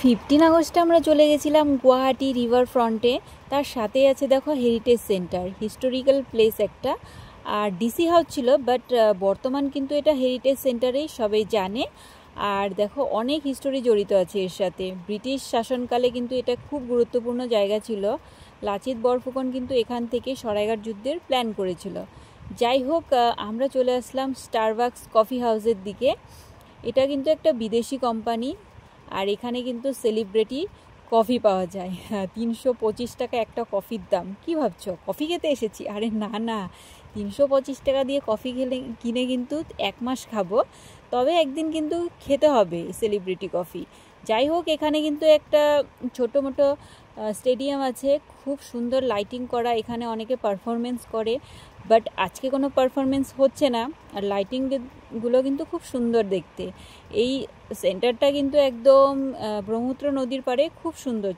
15 আগস্টে আমরা চলে গেছিলাম গুয়াহাটি রিভার ফ্রন্টে। তার সাথে আছে দেখো হেরিটেজ সেন্টার, হিস্টোরিক্যাল প্লেস একটা। আর ডিসি হাউস ছিল, বাট বর্তমান কিন্তু এটা হেরিটেজ সেন্টারেই সবাই জানে। আর দেখো অনেক হিস্টোরি জড়িত আছে এর সাথে। ব্রিটিশ শাসনকালে কিন্তু এটা খুব গুরুত্বপূর্ণ জায়গা ছিল। লাচিত বরফুকন কিন্তু এখান থেকে সরাইঘাট যুদ্ধের প্ল্যান করেছিল। যাই হোক, আমরা চলে আসলাম স্টারবাকস কফি হাউসের দিকে। এটা কিন্তু একটা বিদেশি কোম্পানি, আর এখানে কিন্তু সেলিব্রিটি কফি পাওয়া যায়। 325 টাকা একটা কফির দাম। কি ভাবছো কফি খেতে এসেছি? আরে না না, 325 টাকা দিয়ে কফি কিনে কিন্তু 1 মাস খাবো। তবে একদিন কিন্তু খেতে হবে সেলিব্রিটি কফি। যাই হোক, এখানে কিন্তু একটা ছোটো মোটো স্টেডিয়াম আছে, খুব সুন্দর লাইটিং করা। এখানে অনেকে পারফরমেন্স করে, বাট আজকে কোনো পারফরমেন্স হচ্ছে না। আর লাইটিংগুলো কিন্তু খুব সুন্দর দেখতে। এই সেন্টারটা কিন্তু একদম ব্রহ্মপুত্র নদীর পাড়ে, খুব সুন্দর।